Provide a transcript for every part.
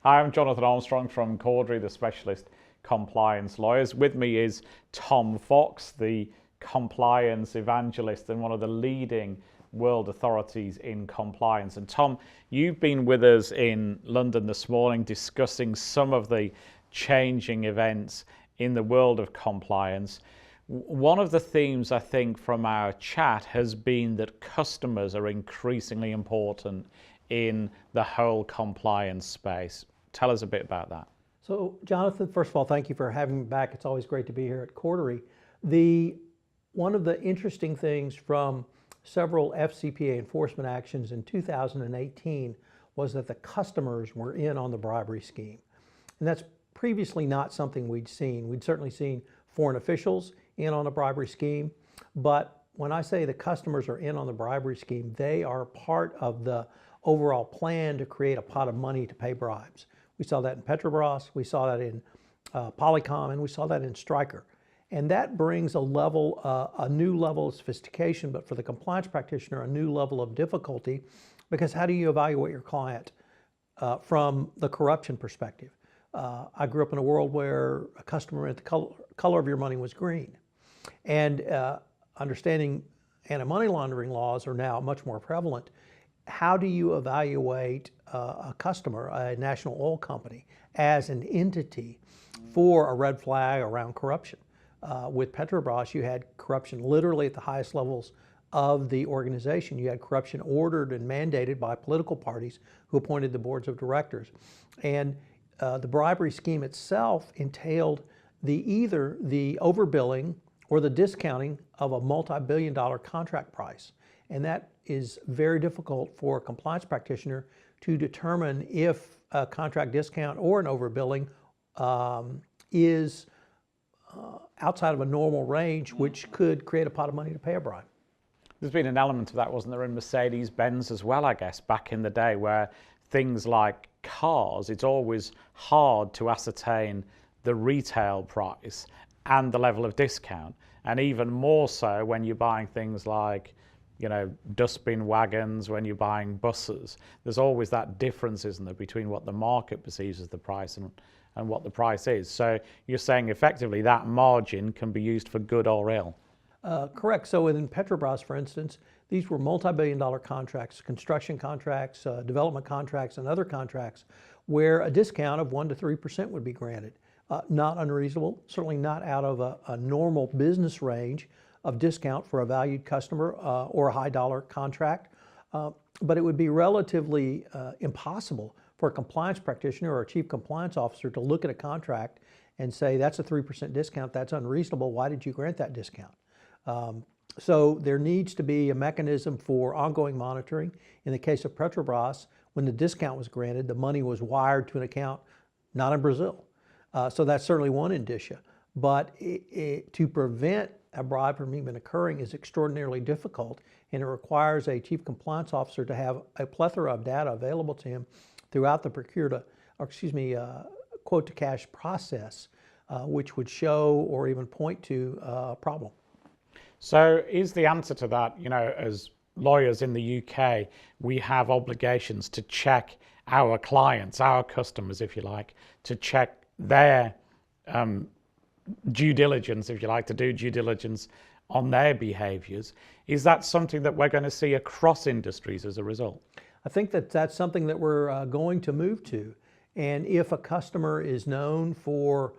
Hi, I'm Jonathan Armstrong from Cordery, the specialist compliance lawyers. With me is Tom Fox, the compliance evangelist and one of the leading world authorities in compliance. And Tom, you've been with us in London this morning discussing some of the changing events in the world of compliance. One of the themes, I think, from our chat has been that customers are increasingly important in the whole compliance space. Tell us a bit about that. So, Jonathan, first of all, thank you for having me back. It's always great to be here at Cordery. One of the interesting things from several FCPA enforcement actions in 2018 was that the customers were in on the bribery scheme. And that's previously not something we'd seen. We'd certainly seen foreign officials in on a bribery scheme, but when I say the customers are in on the bribery scheme, they are part of the overall plan to create a pot of money to pay bribes. We saw that in Petrobras, we saw that in Polycom, and we saw that in Stryker. And that brings a new level of sophistication, but for the compliance practitioner, a new level of difficulty, because how do you evaluate your client from the corruption perspective? I grew up in a world where a customer meant the color of your money was green. And understanding anti-money laundering laws are now much more prevalent. How do you evaluate a customer, a national oil company, as an entity for a red flag around corruption? With Petrobras, you had corruption literally at the highest levels of the organization. You had corruption ordered and mandated by political parties who appointed the boards of directors. And the bribery scheme itself entailed either the overbilling or the discounting of a multi-billion-dollar contract price. And that is very difficult for a compliance practitioner to determine if a contract discount or an overbilling is outside of a normal range, which could create a pot of money to pay a bribe. There's been an element of that, wasn't there, in Mercedes-Benz as well, I guess, back in the day, where things like cars, it's always hard to ascertain the retail price and the level of discount. And even more so when you're buying things like, dustbin wagons, when you're buying buses. There's always that difference, isn't there, between what the market perceives as the price and what the price is. So you're saying effectively that margin can be used for good or ill. Correct. So within Petrobras, for instance, these were multi-billion-dollar contracts, construction contracts, development contracts, and other contracts where a discount of 1% to 3% would be granted. Not unreasonable, certainly not out of a normal business range of discount for a valued customer or a high dollar contract. But it would be relatively impossible for a compliance practitioner or a chief compliance officer to look at a contract and say, that's a 3% discount, that's unreasonable, why did you grant that discount? So there needs to be a mechanism for ongoing monitoring. In the case of Petrobras, when the discount was granted, the money was wired to an account not in Brazil. So that's certainly one indicia. But to prevent a bribe from even occurring is extraordinarily difficult, and it requires a chief compliance officer to have a plethora of data available to him throughout the quote to cash process, which would show or even point to a problem. So is the answer to that, as lawyers in the UK, we have obligations to check our clients, our customers, if you like, to check their due diligence, if you like, to do due diligence on their behaviors. Is that something that we're going to see across industries as a result? I think that's something that we're going to move to. And if a customer is known for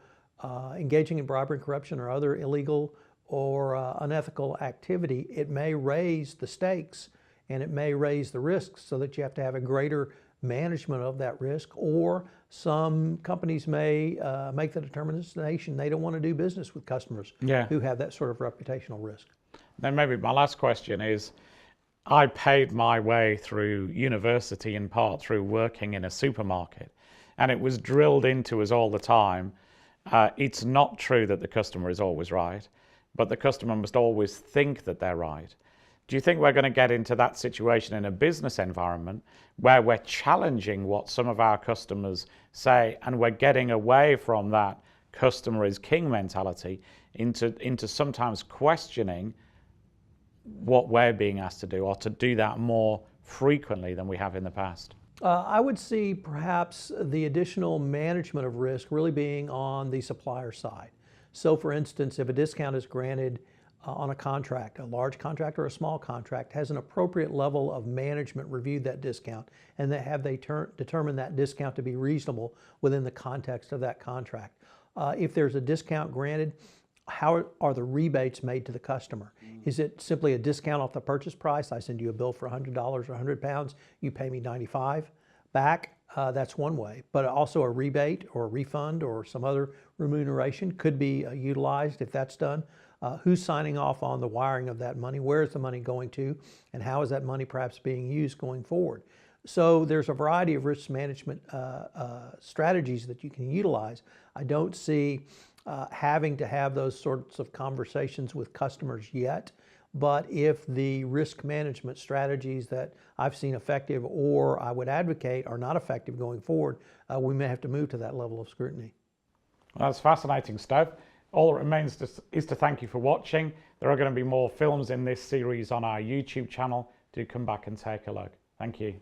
engaging in bribery and corruption or other illegal or unethical activity, it may raise the stakes and it may raise the risks so that you have to have a greater management of that risk, or some companies may make the determination they don't want to do business with customers who have that sort of reputational risk. Then maybe my last question is, I paid my way through university in part through working in a supermarket, and it was drilled into us all the time. It's not true that the customer is always right, but the customer must always think that they're right. Do you think we're going to get into that situation in a business environment where we're challenging what some of our customers say, and we're getting away from that customer is king mentality into sometimes questioning what we're being asked to do, or to do that more frequently than we have in the past? I would see perhaps the additional management of risk really being on the supplier side. So for instance, if a discount is granted on a contract, a large contract or a small contract, has an appropriate level of management reviewed that discount, and have they determined that discount to be reasonable within the context of that contract. If there's a discount granted, how are the rebates made to the customer? Is it simply a discount off the purchase price? I send you a bill for $100 or £100, you pay me $95 back. That's one way, but also a rebate or a refund or some other remuneration could be utilized if that's done. Who's signing off on the wiring of that money? Where is the money going to? And how is that money perhaps being used going forward? So there's a variety of risk management strategies that you can utilize. I don't see having to have those sorts of conversations with customers yet, but if the risk management strategies that I've seen effective or I would advocate are not effective going forward, we may have to move to that level of scrutiny. That's fascinating stuff. All that remains is to thank you for watching. There are going to be more films in this series on our YouTube channel. Do come back and take a look. Thank you.